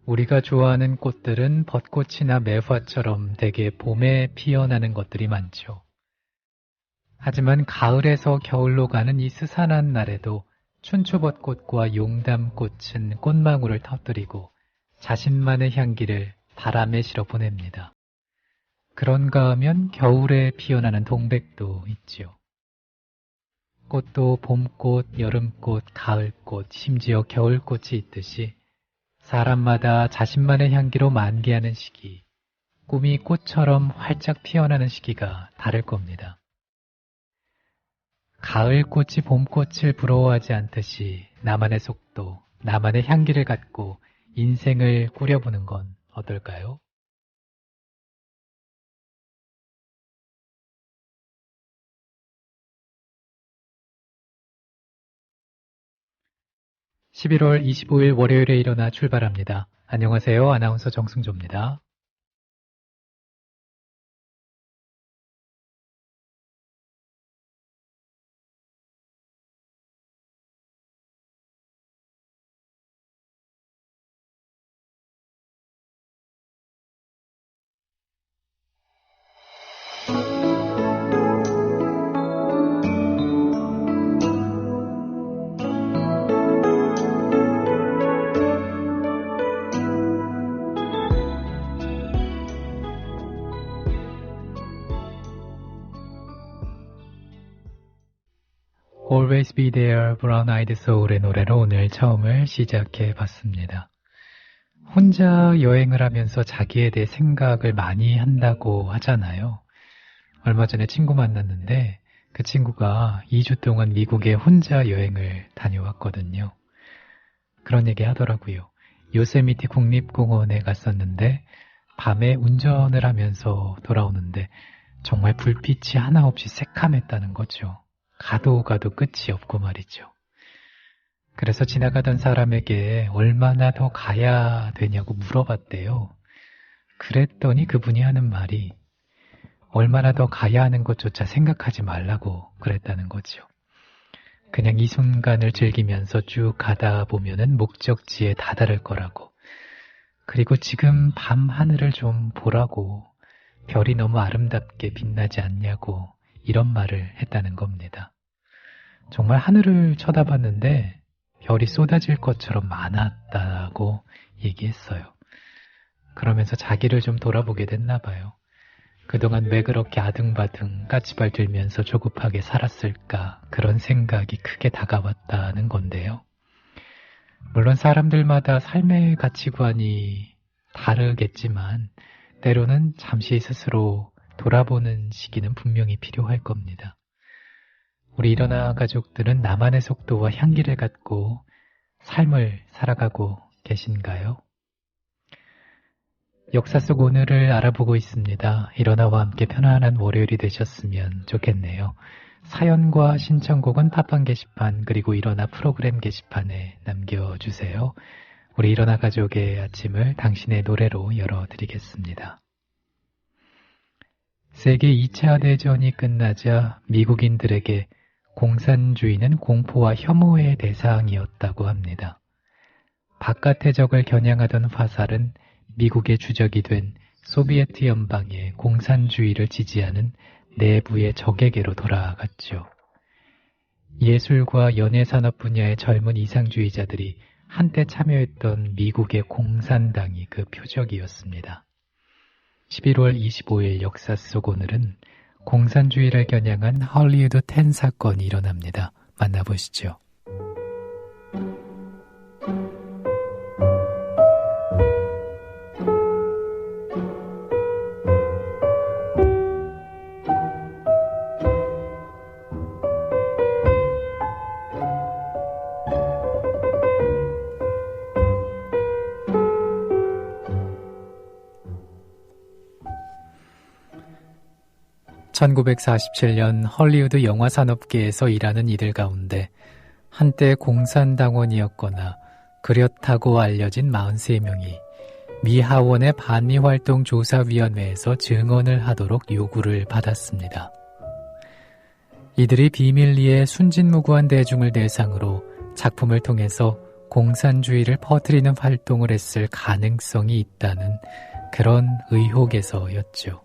우리가 좋아하는 꽃들은 벚꽃이나 매화처럼 대개 봄에 피어나는 것들이 많죠. 하지만 가을에서 겨울로 가는 이 스산한 날에도 춘추벚꽃과 용담꽃은 꽃망울을 터뜨리고 자신만의 향기를 바람에 실어 보냅니다. 그런가 하면 겨울에 피어나는 동백도 있지요. 꽃도 봄꽃, 여름꽃, 가을꽃, 심지어 겨울꽃이 있듯이 사람마다 자신만의 향기로 만개하는 시기, 꿈이 꽃처럼 활짝 피어나는 시기가 다를 겁니다. 가을꽃이 봄꽃을 부러워하지 않듯이 나만의 속도, 나만의 향기를 갖고 인생을 꾸려보는 건 어떨까요? 11월 25일 월요일에 일어나 출발합니다. 안녕하세요. 아나운서 정승조입니다. Always Be There, Brown Eyed Soul의 노래로 오늘 처음을 시작해 봤습니다. 혼자 여행을 하면서 자기에 대해 생각을 많이 한다고 하잖아요. 얼마 전에 친구 만났는데 그 친구가 2주 동안 미국에 혼자 여행을 다녀왔거든요. 그런 얘기 하더라고요. 요세미티 국립공원에 갔었는데 밤에 운전을 하면서 돌아오는데 정말 불빛이 하나 없이 새카맸다는 거죠. 가도 끝이 없고 말이죠. 그래서 지나가던 사람에게 얼마나 더 가야 되냐고 물어봤대요. 그랬더니 그분이 하는 말이 얼마나 더 가야 하는 것조차 생각하지 말라고 그랬다는 거죠. 그냥 이 순간을 즐기면서 쭉 가다 보면은 목적지에 다다를 거라고. 그리고 지금 밤 하늘을 좀 보라고. 별이 너무 아름답게 빛나지 않냐고 이런 말을 했다는 겁니다. 정말 하늘을 쳐다봤는데 별이 쏟아질 것처럼 많았다고 얘기했어요. 그러면서 자기를 좀 돌아보게 됐나 봐요. 그동안 왜 그렇게 아등바등 까치발 들면서 조급하게 살았을까 그런 생각이 크게 다가왔다는 건데요. 물론 사람들마다 삶의 가치관이 다르겠지만 때로는 잠시 스스로 돌아보는 시기는 분명히 필요할 겁니다. 우리 일어나 가족들은 나만의 속도와 향기를 갖고 삶을 살아가고 계신가요? 역사 속 오늘을 알아보고 있습니다. 일어나와 함께 편안한 월요일이 되셨으면 좋겠네요. 사연과 신청곡은 팟빵 게시판 그리고 일어나 프로그램 게시판에 남겨주세요. 우리 일어나 가족의 아침을 당신의 노래로 열어드리겠습니다. 세계 2차 대전이 끝나자 미국인들에게 공산주의는 공포와 혐오의 대상이었다고 합니다. 바깥의 적을 겨냥하던 화살은 미국의 주적이 된 소비에트 연방의 공산주의를 지지하는 내부의 적에게로 돌아갔죠. 예술과 연예산업 분야의 젊은 이상주의자들이 한때 참여했던 미국의 공산당이 그 표적이었습니다. 11월 25일 역사 속 오늘은 공산주의를 겨냥한 헐리우드 10 사건이 일어납니다. 만나보시죠. (1947년) 헐리우드 영화산업계에서 일하는 이들 가운데 한때 공산당원이었거나 그렇다고 알려진 43명이 미 하원의 반미활동조사위원회에서 증언을 하도록 요구를 받았습니다. 이들이 비밀리에 순진무구한 대중을 대상으로 작품을 통해서 공산주의를 퍼뜨리는 활동을 했을 가능성이 있다는 그런 의혹에서였죠.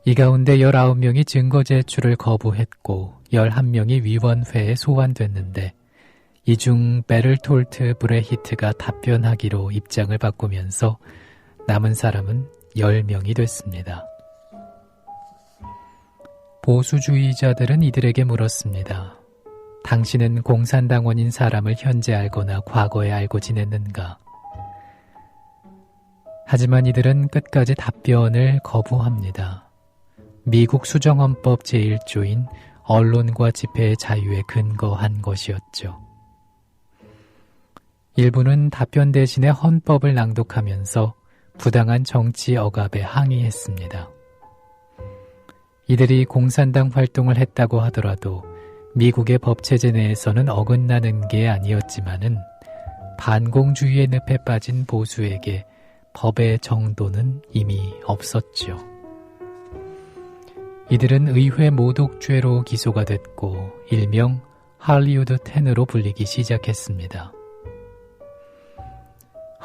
이 가운데 19명이 증거 제출을 거부했고 11명이 위원회에 소환됐는데 이 중 베를톨트 브레히트가 답변하기로 입장을 바꾸면서 남은 사람은 10명이 됐습니다. 보수주의자들은 이들에게 물었습니다. 당신은 공산당원인 사람을 현재 알거나 과거에 알고 지냈는가? 하지만 이들은 끝까지 답변을 거부합니다. 미국 수정헌법 제1조인 언론과 집회의 자유에 근거한 것이었죠. 일부는 답변 대신에 헌법을 낭독하면서 부당한 정치 억압에 항의했습니다. 이들이 공산당 활동을 했다고 하더라도 미국의 법체제 내에서는 어긋나는 게 아니었지만은 반공주의의 늪에 빠진 보수에게 법의 정도는 이미 없었죠. 이들은 의회 모독죄로 기소가 됐고 일명 할리우드 10으로 불리기 시작했습니다.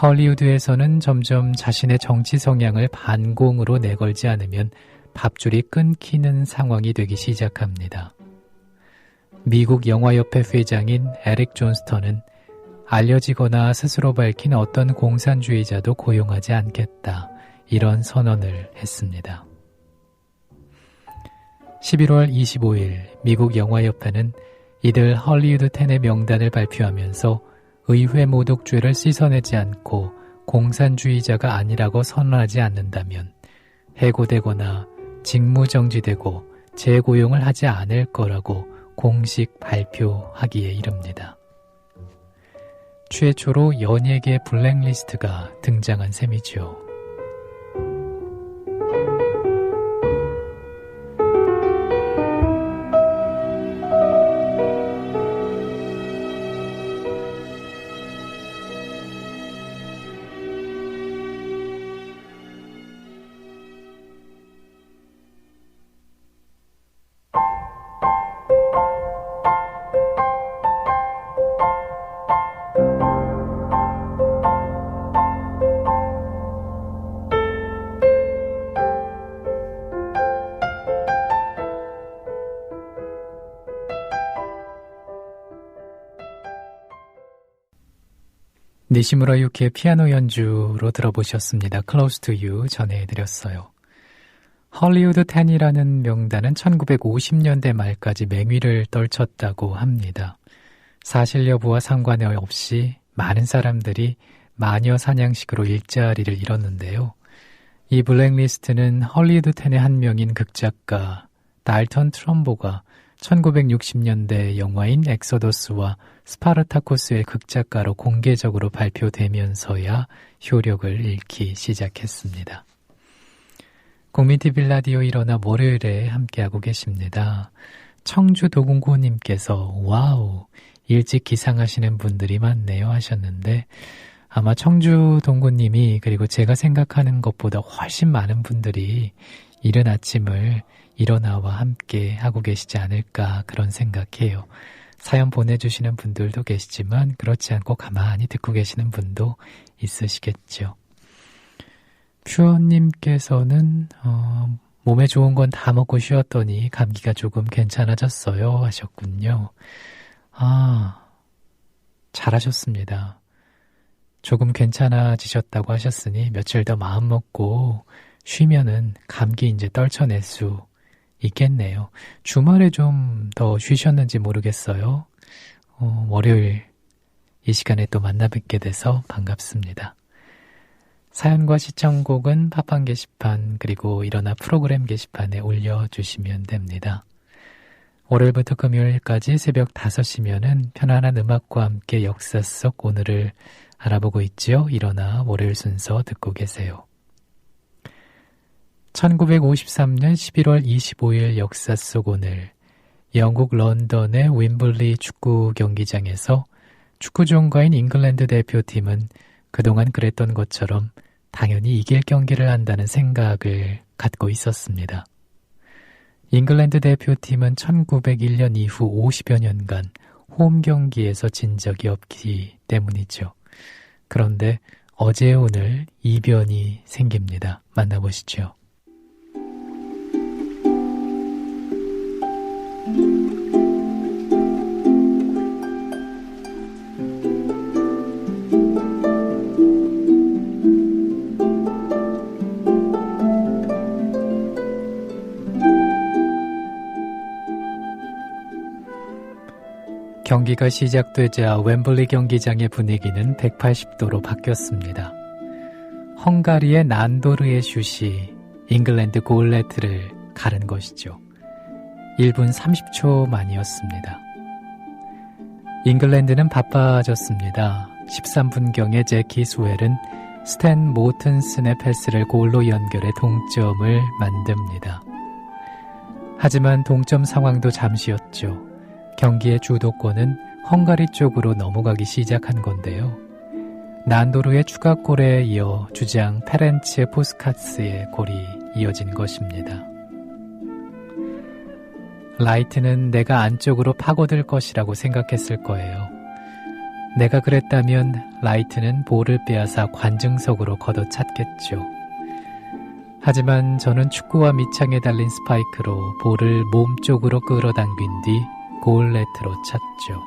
헐리우드에서는 점점 자신의 정치 성향을 반공으로 내걸지 않으면 밥줄이 끊기는 상황이 되기 시작합니다. 미국 영화협회 회장인 에릭 존스턴은 알려지거나 스스로 밝힌 어떤 공산주의자도 고용하지 않겠다, 이런 선언을 했습니다. 11월 25일 미국 영화협회는 이들 헐리우드 10의 명단을 발표하면서 의회 모독죄를 씻어내지 않고 공산주의자가 아니라고 선언하지 않는다면 해고되거나 직무정지되고 재고용을 하지 않을 거라고 공식 발표하기에 이릅니다. 최초로 연예계 블랙리스트가 등장한 셈이죠. 니시무라 유키의 피아노 연주로 들어보셨습니다. Close to You 전해드렸어요. 헐리우드 10이라는 명단은 1950년대 말까지 맹위를 떨쳤다고 합니다. 사실 여부와 상관없이 많은 사람들이 마녀 사냥식으로 일자리를 잃었는데요. 이 블랙리스트는 헐리우드 10의 한 명인 극작가 달턴 트럼보가 1960년대 영화인 엑소더스와 스파르타쿠스의 극작가로 공개적으로 발표되면서야 효력을 잃기 시작했습니다. 국민TV 라디오 일어나 월요일에 함께하고 계십니다. 청주 도군고님께서 와우, 일찍 기상하시는 분들이 많네요 하셨는데 아마 청주 동구님이 그리고 제가 생각하는 것보다 훨씬 많은 분들이 이른 아침을 일어나와 함께 하고 계시지 않을까 그런 생각해요. 사연 보내주시는 분들도 계시지만 그렇지 않고 가만히 듣고 계시는 분도 있으시겠죠. 퓨어님께서는 몸에 좋은 건 다 먹고 쉬었더니 감기가 조금 괜찮아졌어요 하셨군요. 잘하셨습니다. 조금 괜찮아지셨다고 하셨으니 며칠 더 마음 먹고 쉬면은 감기 이제 떨쳐낼 수 있겠네요. 주말에 좀 더 쉬셨는지 모르겠어요. 월요일 이 시간에 또 만나 뵙게 돼서 반갑습니다. 사연과 시청곡은 팟빵 게시판 그리고 일어나 프로그램 게시판에 올려주시면 됩니다. 월요일부터 금요일까지 새벽 5시면은 편안한 음악과 함께 역사 속 오늘을 알아보고 있지요. 일어나 월요일 순서 듣고 계세요. 1953년 11월 25일 역사 속 오늘 영국 런던의 윈블리 축구 경기장에서 축구 종가인 잉글랜드 대표팀은 그동안 그랬던 것처럼 당연히 이길 경기를 한다는 생각을 갖고 있었습니다. 잉글랜드 대표팀은 1901년 이후 50여 년간 홈 경기에서 진 적이 없기 때문이죠. 그런데 어제 오늘 이변이 생깁니다. 만나보시죠. 경기가 시작되자 웸블리 경기장의 분위기는 180도로 바뀌었습니다. 헝가리의 난도르의 슛이 잉글랜드 골네트를 가른 것이죠. 1분 30초 만이었습니다. 잉글랜드는 바빠졌습니다. 13분경에 제키 스웰은 스탠 모튼슨의 패스를 골로 연결해 동점을 만듭니다. 하지만 동점 상황도 잠시였죠. 경기의 주도권은 헝가리 쪽으로 넘어가기 시작한 건데요. 난도르의 추가골에 이어 주장 페렌츠 푸스카츠의 골이 이어진 것입니다. 라이트는 내가 안쪽으로 파고들 것이라고 생각했을 거예요. 내가 그랬다면 라이트는 볼을 빼앗아 관중석으로 걷어찼겠죠. 하지만 저는 축구와 밑창에 달린 스파이크로 볼을 몸쪽으로 끌어당긴 뒤 골네트로 찼죠.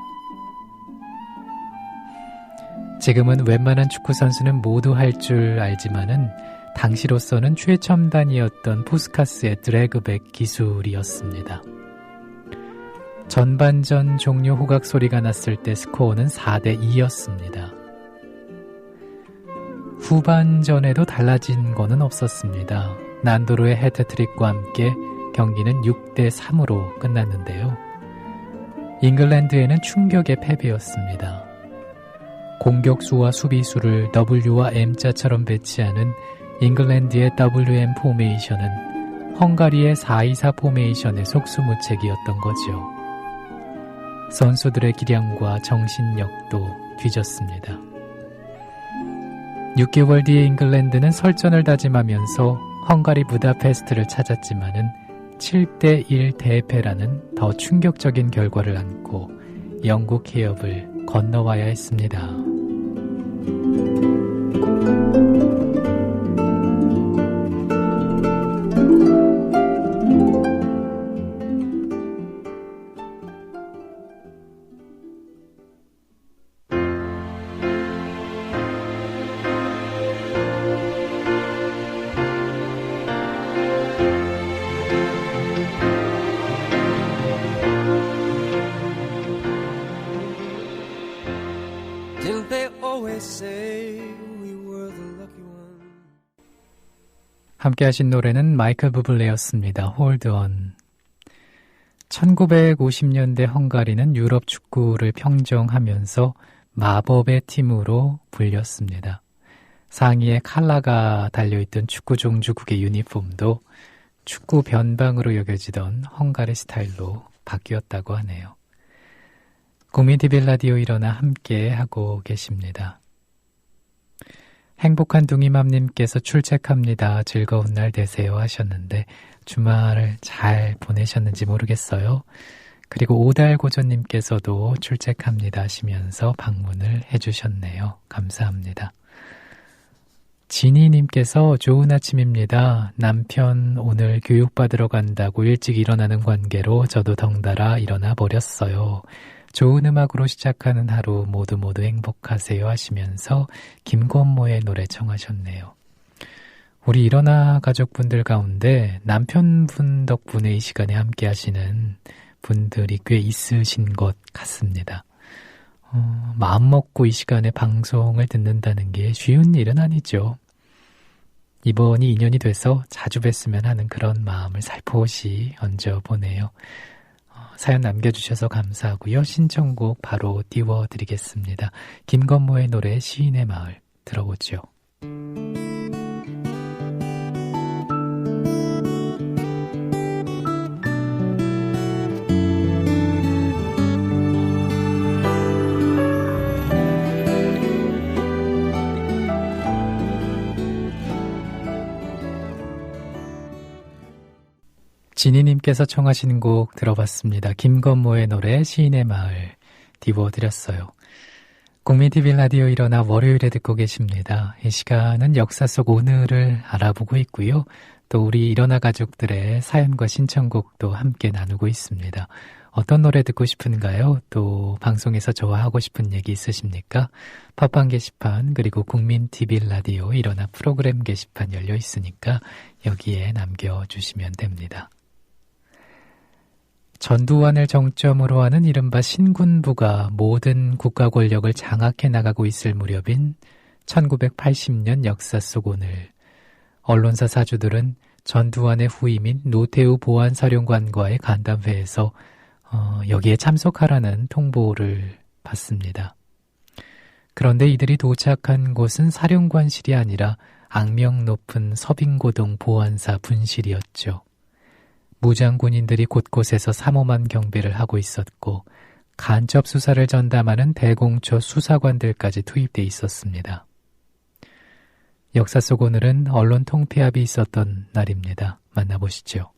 지금은 웬만한 축구선수는 모두 할 줄 알지만은 당시로서는 최첨단이었던 푸스카스의 드래그백 기술이었습니다. 전반전 종료 호각 소리가 났을 때 스코어는 4대2였습니다. 후반전에도 달라진 거는 없었습니다. 난도르의 해트트릭과 함께 경기는 6대3으로 끝났는데요. 잉글랜드에는 충격의 패배였습니다. 공격수와 수비수를 W와 M자처럼 배치하는 잉글랜드의 WM 포메이션은 헝가리의 4-2-4 포메이션의 속수무책이었던 거죠. 선수들의 기량과 정신력도 뒤졌습니다. 6개월 뒤에 잉글랜드는 설전을 다짐하면서 헝가리 부다페스트를 찾았지만은 7대1 대패라는 더 충격적인 결과를 안고 영국 해협을 건너와야 했습니다. 함께 하신 노래는 마이클 부블레였습니다. Hold On. 1950년대 헝가리는 유럽 축구를 평정하면서 마법의 팀으로 불렸습니다. 상의에 칼라가 달려있던 축구 종주국의 유니폼도 축구 변방으로 여겨지던 헝가리 스타일로 바뀌었다고 하네요. 국민 TV 라디오 일어나 함께 하고 계십니다. 행복한 둥이맘님께서 출첵합니다. 즐거운 날 되세요 하셨는데 주말을 잘 보내셨는지 모르겠어요. 그리고 오달고조님께서도 출첵합니다 하시면서 방문을 해주셨네요. 감사합니다. 지니님께서 좋은 아침입니다. 남편 오늘 교육받으러 간다고 일찍 일어나는 관계로 저도 덩달아 일어나 버렸어요. 좋은 음악으로 시작하는 하루 모두 행복하세요 하시면서 김건모의 노래 청하셨네요. 우리 일어나 가족분들 가운데 남편분 덕분에 이 시간에 함께 하시는 분들이 꽤 있으신 것 같습니다. 마음먹고 이 시간에 방송을 듣는다는 게 쉬운 일은 아니죠. 이번이 인연이 돼서 자주 뵀으면 하는 그런 마음을 살포시 얹어보네요. 사연 남겨주셔서 감사하고요. 신청곡 바로 띄워드리겠습니다. 김건모의 노래 시인의 마을 들어보죠. 지니님께서 청하신 곡 들어봤습니다. 김건모의 노래 시인의 마을. 띄워드렸어요. 국민TV 라디오 일어나 월요일에 듣고 계십니다. 이 시간은 역사 속 오늘을 알아보고 있고요. 또 우리 일어나 가족들의 사연과 신청곡도 함께 나누고 있습니다. 어떤 노래 듣고 싶은가요? 또 방송에서 저와 하고 싶은 얘기 있으십니까? 팟빵 게시판 그리고 국민TV 라디오 일어나 프로그램 게시판 열려 있으니까 여기에 남겨주시면 됩니다. 전두환을 정점으로 하는 이른바 신군부가 모든 국가 권력을 장악해 나가고 있을 무렵인 1980년 역사 속 오늘, 언론사 사주들은 전두환의 후임인 노태우 보안사령관과의 간담회에서 여기에 참석하라는 통보를 받습니다. 그런데 이들이 도착한 곳은 사령관실이 아니라 악명 높은 서빙고동 보안사 분실이었죠. 무장 군인들이 곳곳에서 삼엄한 경비를 하고 있었고 간첩 수사를 전담하는 대공처 수사관들까지 투입돼 있었습니다. 역사 속 오늘은 언론 통폐합이 있었던 날입니다. 만나보시죠.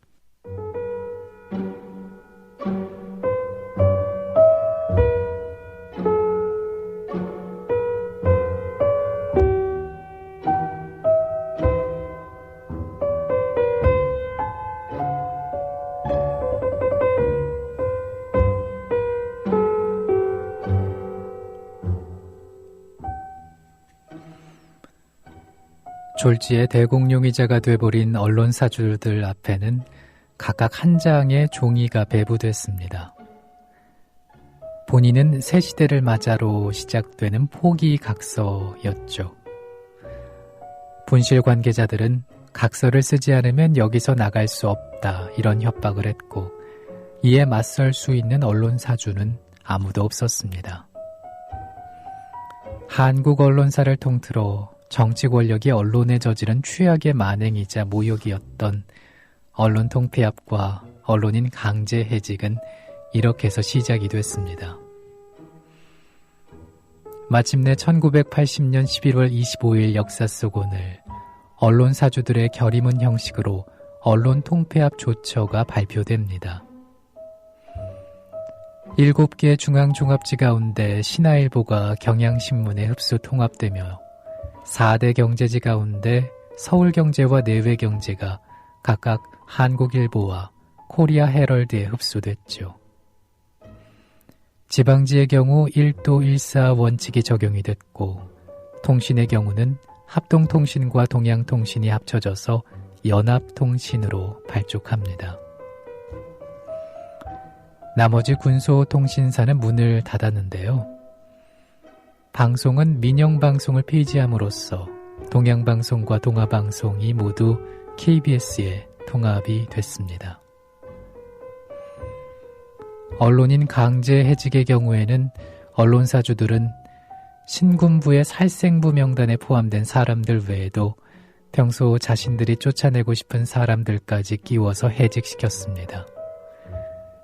졸지에 대공용의자가 돼버린 언론사주들 앞에는 각각 한 장의 종이가 배부됐습니다. 본인은 새 시대를 맞아로 시작되는 포기각서였죠. 분실 관계자들은 각서를 쓰지 않으면 여기서 나갈 수 없다 이런 협박을 했고 이에 맞설 수 있는 언론사주는 아무도 없었습니다. 한국 언론사를 통틀어 정치 권력이 언론에 저지른 최악의 만행이자 모욕이었던 언론 통폐합과 언론인 강제 해직은 이렇게 해서 시작이 됐습니다. 마침내 1980년 11월 25일 역사 속 오늘 언론사주들의 결의문 형식으로 언론 통폐합 조처가 발표됩니다. 7개 중앙종합지 가운데 신화일보가 경향신문에 흡수 통합되며 4대 경제지 가운데 서울경제와 내외경제가 각각 한국일보와 코리아 헤럴드에 흡수됐죠. 지방지의 경우 1도 1사 원칙이 적용이 됐고 통신의 경우는 합동통신과 동양통신이 합쳐져서 연합통신으로 발족합니다. 나머지 군소통신사는 문을 닫았는데요. 방송은 민영방송을 폐지함으로써 동양방송과 동아방송이 모두 KBS에 통합이 됐습니다. 언론인 강제 해직의 경우에는 언론사주들은 신군부의 살생부 명단에 포함된 사람들 외에도 평소 자신들이 쫓아내고 싶은 사람들까지 끼워서 해직시켰습니다.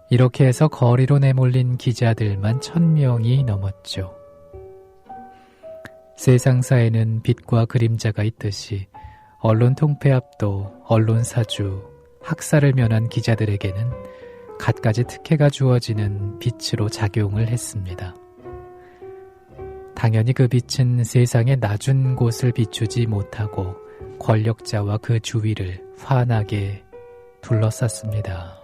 이렇게 해서 거리로 내몰린 기자들만 1000명이 넘었죠. 세상사에는 빛과 그림자가 있듯이 언론 통폐합도 언론사주, 학살을 면한 기자들에게는 갖가지 특혜가 주어지는 빛으로 작용을 했습니다. 당연히 그 빛은 세상의 낮은 곳을 비추지 못하고 권력자와 그 주위를 환하게 둘러쌌습니다.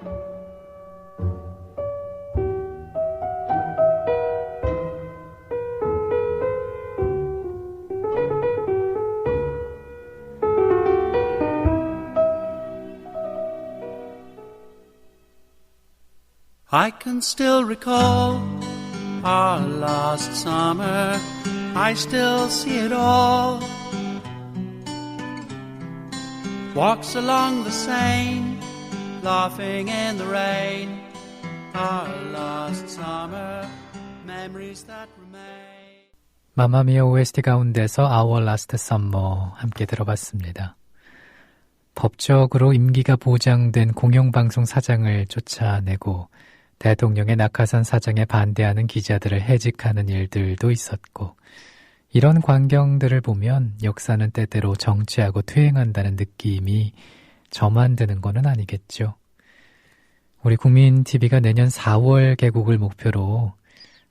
I can still recall our last summer. I still see it all. Walks along the Seine, laughing in the rain. Our last summer, memories that remain. 마마미아 OST 가운데서 Our Last Summer 함께 들어봤습니다. 법적으로 임기가 보장된 공영방송 사장을 쫓아내고 대통령의 낙하산 사장에 반대하는 기자들을 해직하는 일들도 있었고 이런 광경들을 보면 역사는 때때로 정치하고 퇴행한다는 느낌이 저만 드는 건 아니겠죠. 우리 국민TV가 내년 4월 개국을 목표로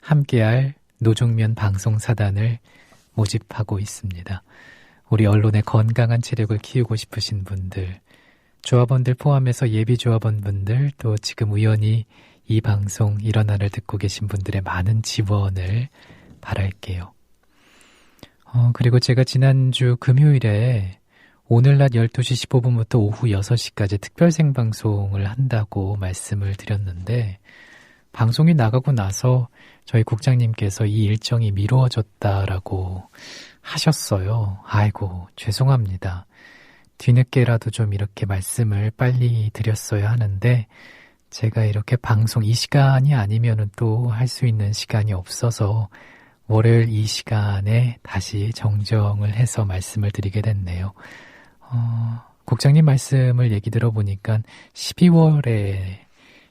함께할 노중면 방송사단을 모집하고 있습니다. 우리 언론의 건강한 체력을 키우고 싶으신 분들, 조합원들 포함해서 예비 조합원분들, 또 지금 우연히 이 방송 일어나를 듣고 계신 분들의 많은 지원을 바랄게요. 그리고 제가 지난주 금요일에 오늘 낮 12시 15분부터 오후 6시까지 특별 생방송을 한다고 말씀을 드렸는데 방송이 나가고 나서 저희 국장님께서 이 일정이 미루어졌다라고 하셨어요. 아이고, 죄송합니다. 뒤늦게라도 좀 이렇게 말씀을 빨리 드렸어야 하는데 제가 이렇게 방송 이 시간이 아니면은 또 할 수 있는 시간이 없어서 월요일 이 시간에 다시 정정을 해서 말씀을 드리게 됐네요. 국장님 말씀을 얘기 들어보니까 12월에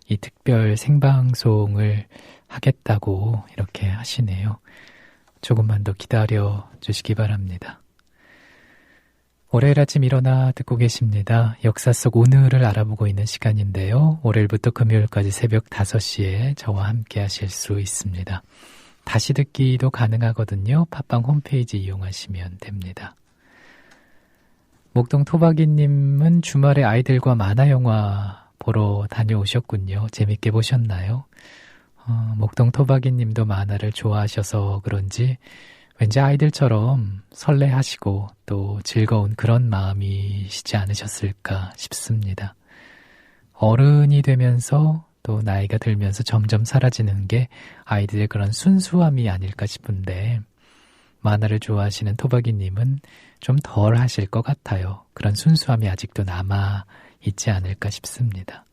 이 특별 생방송을 하겠다고 이렇게 하시네요. 조금만 더 기다려 주시기 바랍니다. 월요일 아침 일어나 듣고 계십니다. 역사 속 오늘을 알아보고 있는 시간인데요. 월요일부터 금요일까지 새벽 5시에 저와 함께 하실 수 있습니다. 다시 듣기도 가능하거든요. 팟빵 홈페이지 이용하시면 됩니다. 목동 토박이님은 주말에 아이들과 만화영화 보러 다녀오셨군요. 재밌게 보셨나요? 목동 토박이님도 만화를 좋아하셔서 그런지 왠지 아이들처럼 설레하시고 또 즐거운 그런 마음이시지 않으셨을까 싶습니다. 어른이 되면서 또 나이가 들면서 점점 사라지는 게 아이들의 그런 순수함이 아닐까 싶은데 만화를 좋아하시는 토박이님은 좀 덜 하실 것 같아요. 그런 순수함이 아직도 남아있지 않을까 싶습니다.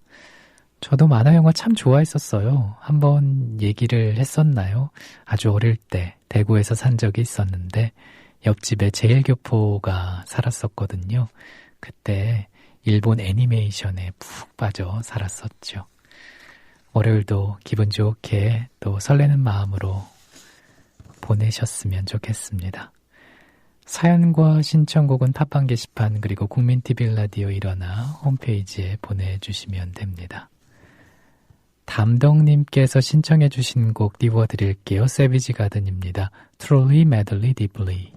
저도 만화 영화 참 좋아했었어요. 한번 얘기를 했었나요? 아주 어릴 때 대구에서 산 적이 있었는데 옆집에 제일교포가 살았었거든요. 그때 일본 애니메이션에 푹 빠져 살았었죠. 월요일도 기분 좋게 또 설레는 마음으로 보내셨으면 좋겠습니다. 사연과 신청곡은 팟빵 게시판 그리고 국민TV 라디오 일어나 홈페이지에 보내주시면 됩니다. 담덕님께서 신청해 주신 곡 띄워드릴게요. 세비지 가든입니다. Truly, Madly, Deeply.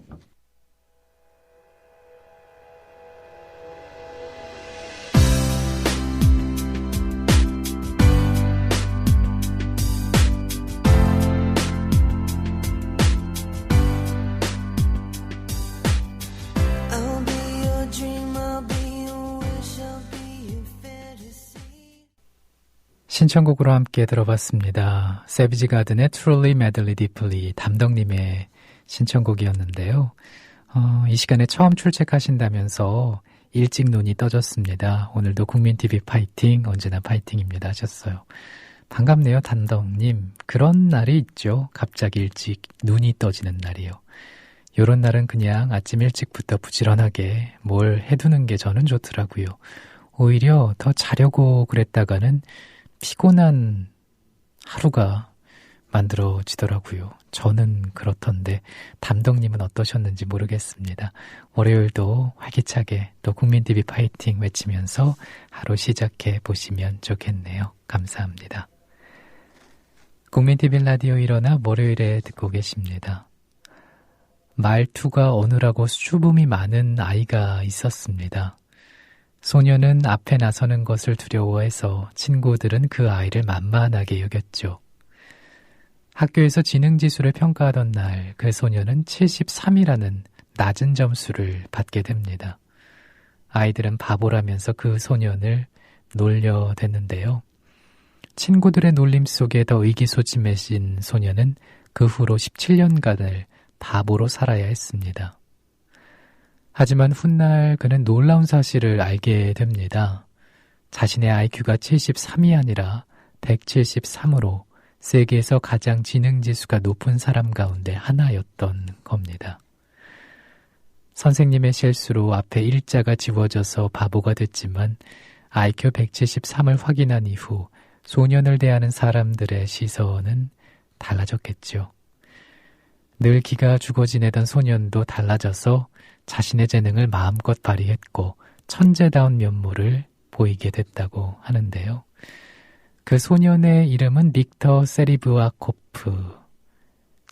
신청곡으로 함께 들어봤습니다. 세비지 가든의 Truly, Madly, Deeply 담덕님의 신청곡이었는데요. 이 시간에 처음 출첵하신다면서 일찍 눈이 떠졌습니다. 오늘도 국민TV 파이팅, 언제나 파이팅입니다 하셨어요. 반갑네요, 담덕님. 그런 날이 있죠. 갑자기 일찍 눈이 떠지는 날이요. 요런 날은 그냥 아침 일찍부터 부지런하게 뭘 해두는 게 저는 좋더라고요. 오히려 더 자려고 그랬다가는 피곤한 하루가 만들어지더라고요. 저는 그렇던데 담덕님은 어떠셨는지 모르겠습니다. 월요일도 활기차게 또 국민TV 파이팅 외치면서 하루 시작해 보시면 좋겠네요. 감사합니다. 국민TV 라디오 일어나 월요일에 듣고 계십니다. 말투가 어눌하고 수줍음이 많은 아이가 있었습니다. 소녀는 앞에 나서는 것을 두려워해서 친구들은 그 아이를 만만하게 여겼죠. 학교에서 지능지수를 평가하던 날 그 소녀는 73이라는 낮은 점수를 받게 됩니다. 아이들은 바보라면서 그 소년을 놀려댔는데요. 친구들의 놀림 속에 더 의기소침해진 소녀는 그 후로 17년간을 바보로 살아야 했습니다. 하지만 훗날 그는 놀라운 사실을 알게 됩니다. 자신의 IQ가 73이 아니라 173으로 세계에서 가장 지능지수가 높은 사람 가운데 하나였던 겁니다. 선생님의 실수로 앞에 일자가 지워져서 바보가 됐지만 IQ 173을 확인한 이후 소년을 대하는 사람들의 시선은 달라졌겠죠. 늘 기가 죽어 지내던 소년도 달라져서 자신의 재능을 마음껏 발휘했고 천재다운 면모를 보이게 됐다고 하는데요. 그 소년의 이름은 빅터 세리브아코프,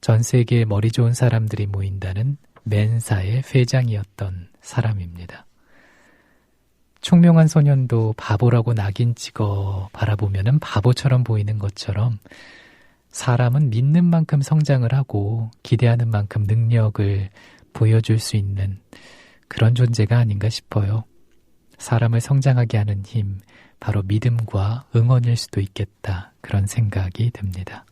전 세계에 머리 좋은 사람들이 모인다는 멘사의 회장이었던 사람입니다. 총명한 소년도 바보라고 낙인 찍어 바라보면은 바보처럼 보이는 것처럼 사람은 믿는 만큼 성장을 하고 기대하는 만큼 능력을 보여줄 수 있는 그런 존재가 아닌가 싶어요. 사람을 성장하게 하는 힘, 바로 믿음과 응원일 수도 있겠다. 그런 생각이 듭니다.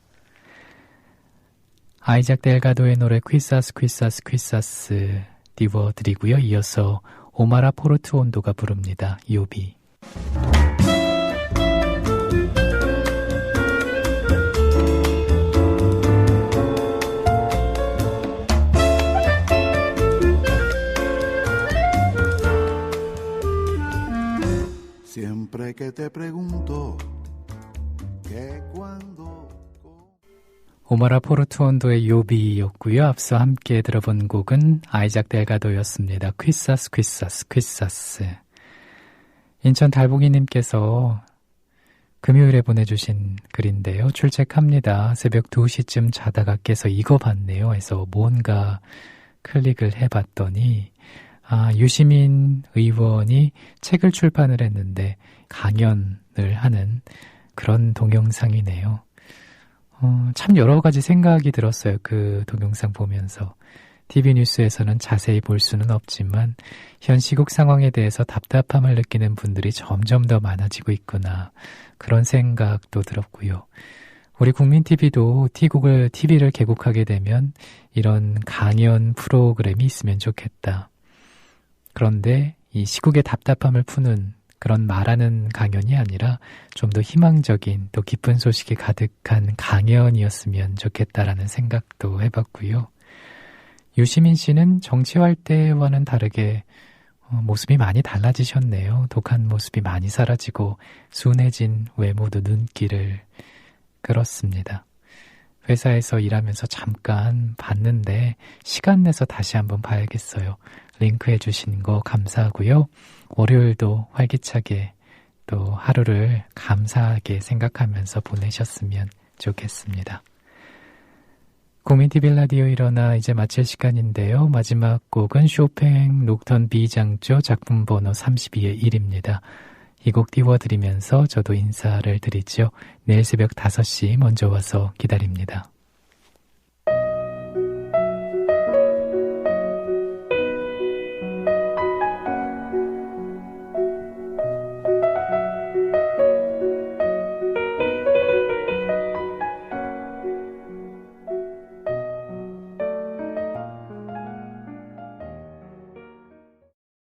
아이작 델가도의 노래 퀴사스 퀴사스 퀴사스 띄워드리고요. 이어서 오마라 포르투온도가 부릅니다. 요비. Siempre que te pregunto que cuando 오마라 포르투온도의 요비였고요. 앞서 함께 들어본 곡은 아이작 델가도였습니다. 퀴사스 퀴사스 퀴사스. 인천 달봉이님께서 금요일에 보내주신 글인데요. 출첵합니다. 새벽 2시쯤 자다가 깨서 이거 봤네요. 해서 뭔가 클릭을 해봤더니 유시민 의원이 책을 출판을 했는데 강연을 하는 그런 동영상이네요. 참 여러 가지 생각이 들었어요. 그 동영상 보면서. TV 뉴스에서는 자세히 볼 수는 없지만 현 시국 상황에 대해서 답답함을 느끼는 분들이 점점 더 많아지고 있구나. 그런 생각도 들었고요. 우리 국민TV도 TV를 개국하게 되면 이런 강연 프로그램이 있으면 좋겠다. 그런데 이 시국의 답답함을 푸는 그런 말하는 강연이 아니라 좀 더 희망적인 또 기쁜 소식이 가득한 강연이었으면 좋겠다라는 생각도 해봤고요. 유시민 씨는 정치할 때와는 다르게 모습이 많이 달라지셨네요. 독한 모습이 많이 사라지고 순해진 외모도 눈길을 끌었습니다. 회사에서 일하면서 잠깐 봤는데 시간 내서 다시 한번 봐야겠어요. 링크해 주신 거 감사하고요. 월요일도 활기차게 또 하루를 감사하게 생각하면서 보내셨으면 좋겠습니다. 국민TV 라디오 일어나 이제 마칠 시간인데요. 마지막 곡은 쇼팽 녹턴 B장조 작품 번호 32의 1입니다. 이 곡 띄워드리면서 저도 인사를 드리죠. 내일 새벽 5시 먼저 와서 기다립니다.